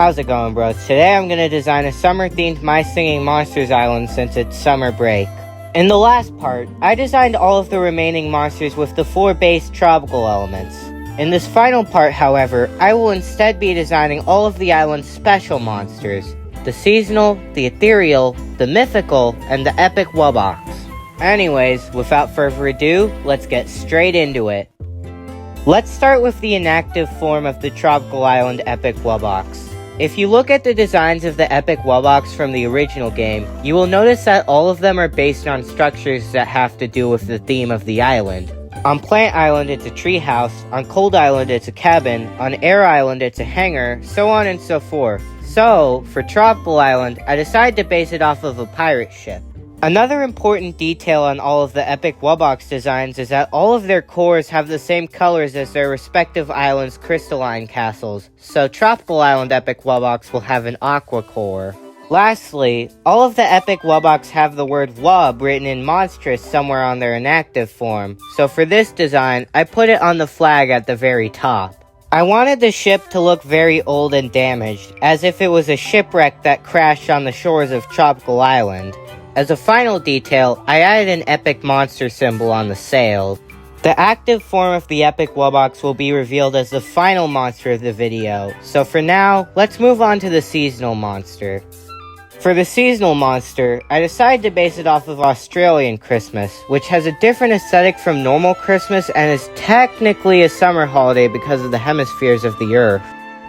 How's it going, bros? Today I'm gonna design a summer-themed My Singing Monsters island since it's summer break. In the last part, I designed all of the remaining monsters with the 4 base tropical elements. In this final part, however, I will instead be designing all of the island's special monsters. The seasonal, the ethereal, the mythical, and the Epic Wubbox. Anyways, without further ado, let's get straight into it. Let's start with the inactive form of the tropical island Epic Wubbox. If you look at the designs of the Epic Wubbox from the original game, you will notice that all of them are based on structures that have to do with the theme of the island. On Plant Island it's a treehouse, on Cold Island it's a cabin, on Air Island it's a hangar, so on and so forth. So, for Tropical Island, I decided to base it off of a pirate ship. Another important detail on all of the Epic Wubbox designs is that all of their cores have the same colors as their respective islands' crystalline castles, so Tropical Island Epic Wubbox will have an aqua core. Lastly, all of the Epic Wubbox have the word Wub written in monstrous somewhere on their inactive form, so for this design, I put it on the flag at the very top. I wanted the ship to look very old and damaged, as if it was a shipwreck that crashed on the shores of Tropical Island. As a final detail, I added an epic monster symbol on the sail. The active form of the Epic Wubbox will be revealed as the final monster of the video, so for now, let's move on to the seasonal monster. For the seasonal monster, I decided to base it off of Australian Christmas, which has a different aesthetic from normal Christmas and is technically a summer holiday because of the hemispheres of the Earth.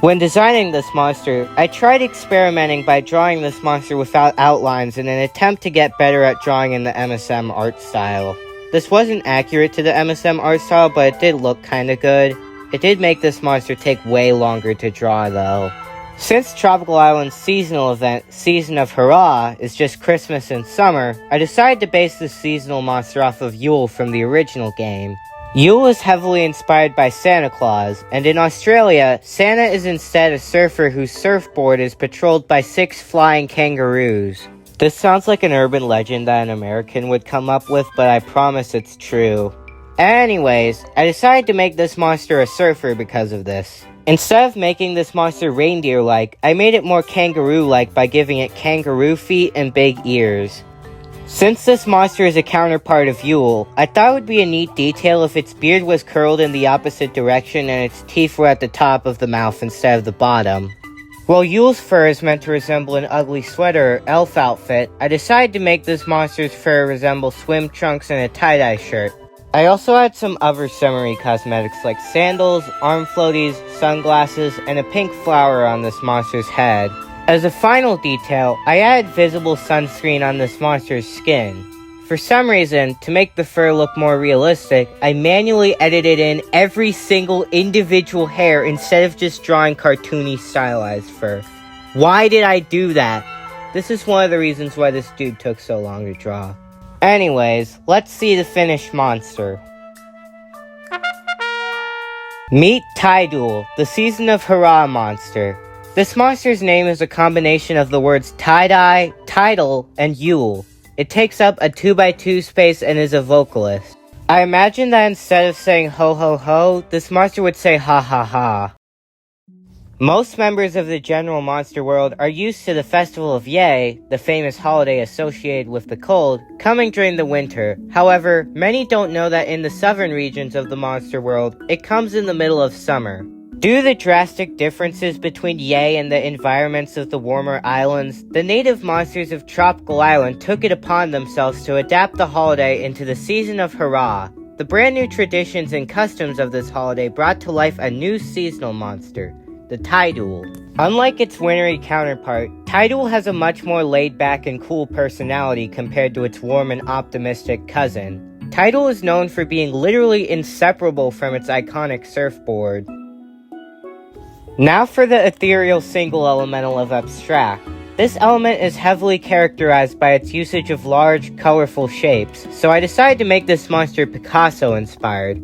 When designing this monster, I tried experimenting by drawing this monster without outlines in an attempt to get better at drawing in the MSM art style. This wasn't accurate to the MSM art style, but it did look kinda good. It did make this monster take way longer to draw though. Since Tropical Island's seasonal event, Season of Hurrah, is just Christmas and summer, I decided to base this seasonal monster off of Yule from the original game. Yule is heavily inspired by Santa Claus, and in Australia, Santa is instead a surfer whose surfboard is patrolled by 6 flying kangaroos. This sounds like an urban legend that an American would come up with, but I promise it's true. Anyways, I decided to make this monster a surfer because of this. Instead of making this monster reindeer-like, I made it more kangaroo-like by giving it kangaroo feet and big ears. Since this monster is a counterpart of Yule, I thought it would be a neat detail if its beard was curled in the opposite direction and its teeth were at the top of the mouth instead of the bottom. While Yule's fur is meant to resemble an ugly sweater or elf outfit, I decided to make this monster's fur resemble swim trunks and a tie-dye shirt. I also had some other summery cosmetics like sandals, arm floaties, sunglasses, and a pink flower on this monster's head. As a final detail, I added visible sunscreen on this monster's skin. For some reason, to make the fur look more realistic, I manually edited in every single individual hair instead of just drawing cartoony stylized fur. Why did I do that? This is one of the reasons why this dude took so long to draw. Anyways, let's see the finished monster. Meet Tyedool, the Season of Hurrah monster. This monster's name is a combination of the words tie-dye, title, and Yule. It takes up a 2x2 space and is a vocalist. I imagine that instead of saying ho ho ho, this monster would say ha ha ha. Most members of the general monster world are used to the Festival of Yay, the famous holiday associated with the cold, coming during the winter. However, many don't know that in the southern regions of the monster world, it comes in the middle of summer. Due to the drastic differences between Yay and the environments of the warmer islands, the native monsters of Tropical Island took it upon themselves to adapt the holiday into the Season of Hurrah. The brand new traditions and customs of this holiday brought to life a new seasonal monster, the Tyedool. Unlike its wintry counterpart, Tyedool has a much more laid-back and cool personality compared to its warm and optimistic cousin. Tyedool is known for being literally inseparable from its iconic surfboard. Now for the ethereal single elemental of Abstract. This element is heavily characterized by its usage of large, colorful shapes, so I decided to make this monster Picasso-inspired.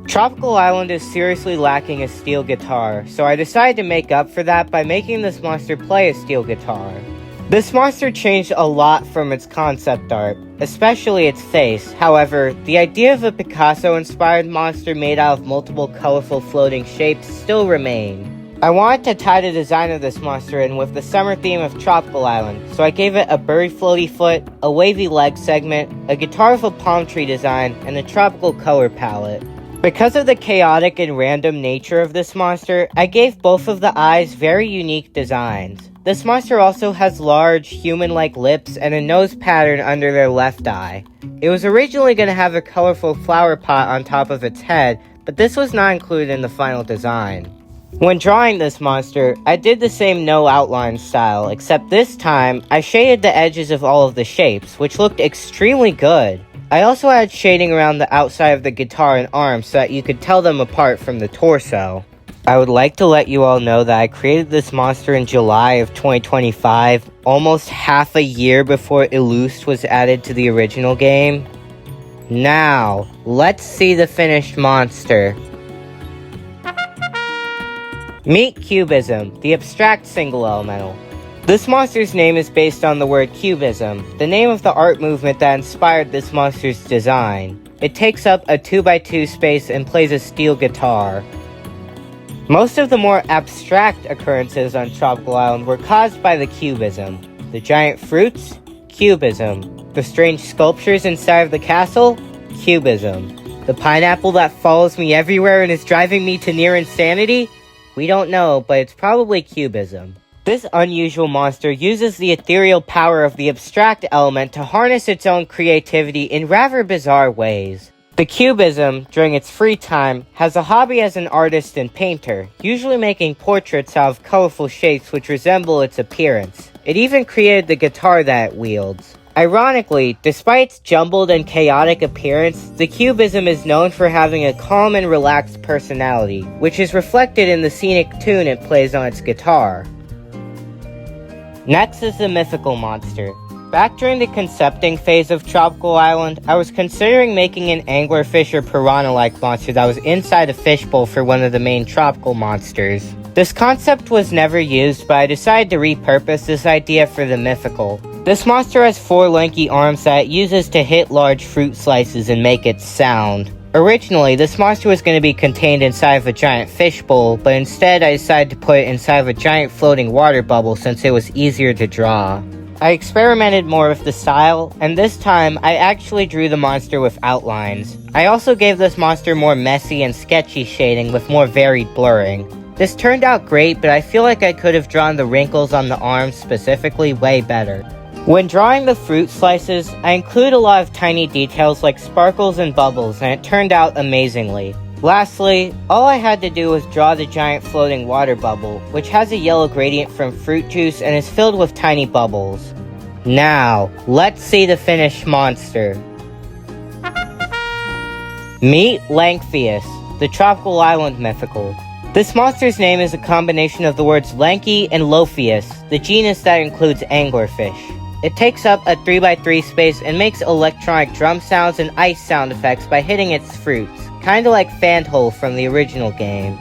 Tropical Island is seriously lacking a steel guitar, so I decided to make up for that by making this monster play a steel guitar. This monster changed a lot from its concept art, especially its face. However, the idea of a Picasso-inspired monster made out of multiple colorful floating shapes still remained. I wanted to tie the design of this monster in with the summer theme of Tropical Island, so I gave it a bird floaty foot, a wavy leg segment, a guitar with a palm tree design, and a tropical color palette. Because of the chaotic and random nature of this monster, I gave both of the eyes very unique designs. This monster also has large, human-like lips and a nose pattern under their left eye. It was originally going to have a colorful flower pot on top of its head, but this was not included in the final design. When drawing this monster, I did the same no outline style, except this time, I shaded the edges of all of the shapes, which looked extremely good. I also added shading around the outside of the guitar and arms so that you could tell them apart from the torso. I would like to let you all know that I created this monster in July of 2025, almost half a year before Illused was added to the original game. Now, let's see the finished monster. Meet Kyubyzzm, the abstract single elemental. This monster's name is based on the word Kyubyzzm, the name of the art movement that inspired this monster's design. It takes up a 2x2 space and plays a steel guitar. Most of the more abstract occurrences on Tropical Island were caused by the Kyubyzzm. The giant fruits? Kyubyzzm. The strange sculptures inside of the castle? Kyubyzzm. The pineapple that follows me everywhere and is driving me to near insanity? We don't know, but it's probably Kyubyzzm. This unusual monster uses the ethereal power of the abstract element to harness its own creativity in rather bizarre ways. The Kyubyzzm, during its free time, has a hobby as an artist and painter, usually making portraits out of colorful shapes which resemble its appearance. It even created the guitar that it wields. Ironically, despite its jumbled and chaotic appearance, the Kyubyzzm is known for having a calm and relaxed personality, which is reflected in the scenic tune it plays on its guitar. Next is the mythical monster. Back during the concepting phase of Tropical Island, I was considering making an anglerfish or piranha-like monster that was inside a fishbowl for one of the main tropical monsters. This concept was never used, but I decided to repurpose this idea for the mythical. This monster has 4 lanky arms that it uses to hit large fruit slices and make its sound. Originally, this monster was going to be contained inside of a giant fishbowl, but instead I decided to put it inside of a giant floating water bubble since it was easier to draw. I experimented more with the style, and this time I actually drew the monster with outlines. I also gave this monster more messy and sketchy shading with more varied blurring. This turned out great, but I feel like I could have drawn the wrinkles on the arms specifically way better. When drawing the fruit slices, I include a lot of tiny details like sparkles and bubbles, and it turned out amazingly. Lastly, all I had to do was draw the giant floating water bubble, which has a yellow gradient from fruit juice and is filled with tiny bubbles. Now, let's see the finished monster. Meet Lankphius, the Tropical Island mythical. This monster's name is a combination of the words Lanky and Lophius, the genus that includes anglerfish. It takes up a 3x3 space and makes electronic drum sounds and ice sound effects by hitting its fruits, kinda like Fandhole from the original game.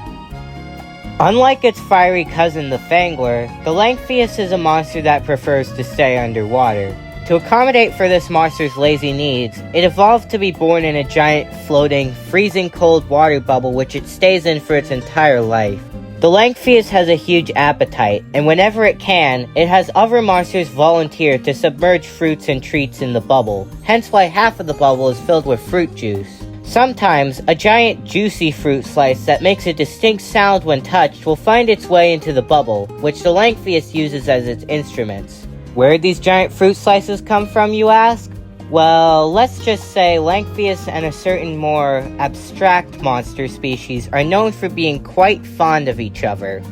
Unlike its fiery cousin the Fangler, the Lankphius is a monster that prefers to stay underwater. To accommodate for this monster's lazy needs, it evolved to be born in a giant, floating, freezing cold water bubble which it stays in for its entire life. The Lankphius has a huge appetite, and whenever it can, it has other monsters volunteer to submerge fruits and treats in the bubble, hence why half of the bubble is filled with fruit juice. Sometimes, a giant juicy fruit slice that makes a distinct sound when touched will find its way into the bubble, which the Lankphius uses as its instruments. Where did these giant fruit slices come from, you ask? Well, let's just say Lankphius and a certain more abstract monster species are known for being quite fond of each other.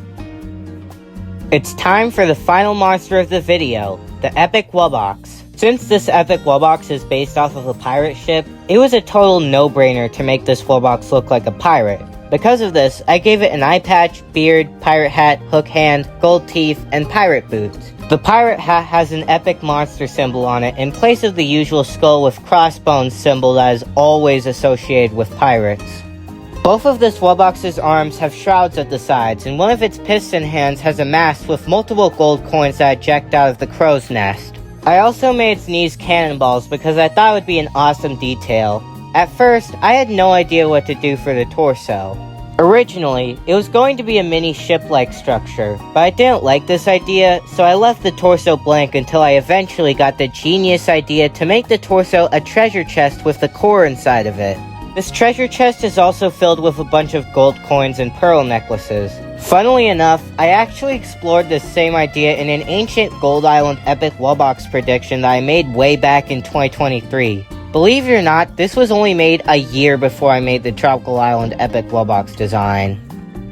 It's time for the final monster of the video, the Epic Wubbox. Since this Epic Wubbox is based off of a pirate ship, it was a total no-brainer to make this Wubbox look like a pirate. Because of this, I gave it an eye patch, beard, pirate hat, hook hand, gold teeth, and pirate boots. The pirate hat has an epic monster symbol on it in place of the usual skull with crossbones symbol that is always associated with pirates. Both of this Wubbox's arms have shrouds at the sides, and one of its piston hands has a mast with multiple gold coins that eject out of the crow's nest. I also made its knees cannonballs because I thought it would be an awesome detail. At first, I had no idea what to do for the torso. Originally, it was going to be a mini ship-like structure, but I didn't like this idea, so I left the torso blank until I eventually got the genius idea to make the torso a treasure chest with the core inside of it. This treasure chest is also filled with a bunch of gold coins and pearl necklaces. Funnily enough, I actually explored this same idea in an ancient Gold Island Epic Wubbox prediction that I made way back in 2023. Believe it or not, this was only made a year before I made the Tropical Island Epic Wubbox design.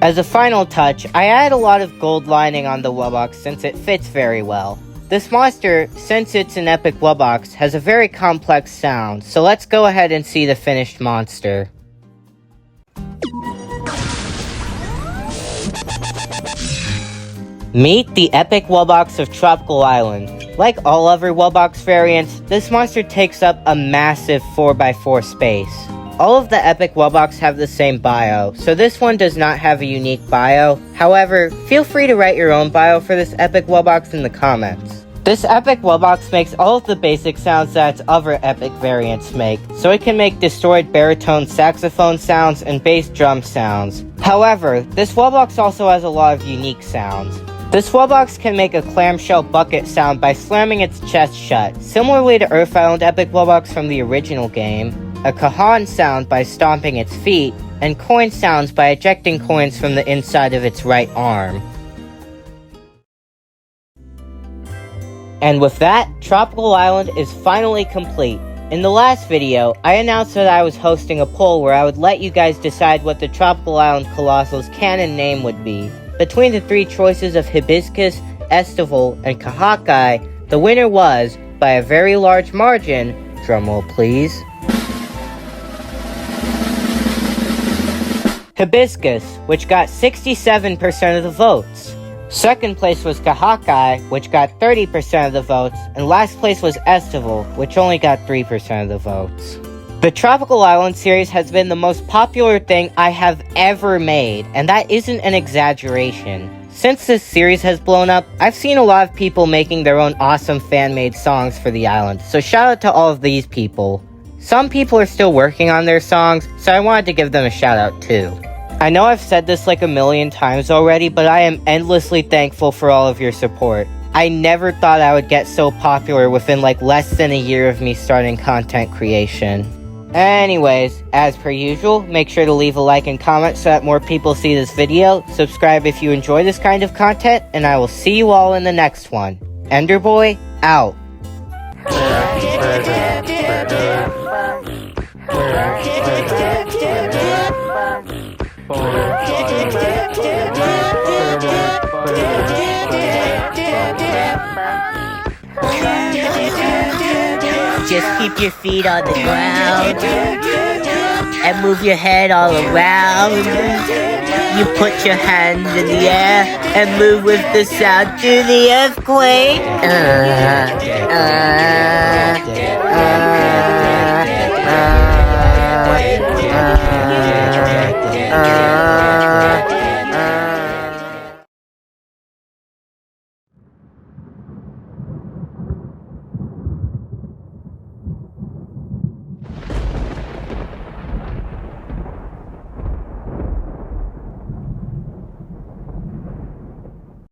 As a final touch, I added a lot of gold lining on the Wubbox since it fits very well. This monster, since it's an Epic Wubbox, has a very complex sound, so let's go ahead and see the finished monster. Meet the Epic Wubbox of Tropical Island. Like all other Wubbox variants, this monster takes up a massive 4x4 space. All of the Epic Wubbox have the same bio, so this one does not have a unique bio. However, feel free to write your own bio for this Epic Wubbox in the comments. This Epic Wubbox makes all of the basic sounds that its other Epic variants make, so it can make distorted baritone saxophone sounds and bass drum sounds. However, this Wubbox also has a lot of unique sounds. This Wubbox can make a clamshell bucket sound by slamming its chest shut, similarly to Earth Island Epic Wubbox from the original game, a Kahan sound by stomping its feet, and coin sounds by ejecting coins from the inside of its right arm. And with that, Tropical Island is finally complete. In the last video, I announced that I was hosting a poll where I would let you guys decide what the Tropical Island Colossal's canon name would be. Between the three choices of Hibiscus, Estival, and Kahakai, the winner was, by a very large margin, drumroll please, Hibiscus, which got 67% of the votes. Second place was Kahakai, which got 30% of the votes, and last place was Estival, which only got 3% of the votes. The Tropical Island series has been the most popular thing I have ever made, and that isn't an exaggeration. Since this series has blown up, I've seen a lot of people making their own awesome fan-made songs for the island, so shout out to all of these people. Some people are still working on their songs, so I wanted to give them a shout out too. I know I've said this like a million times already, but I am endlessly thankful for all of your support. I never thought I would get so popular within like less than a year of me starting content creation. Anyways, as per usual, make sure to leave a like and comment so that more people see this video, subscribe if you enjoy this kind of content, and I will see you all in the next one. Enderboy, out. Just keep your feet on the ground and move your head all around. You put your hands in the air and move with the sound to the earthquake.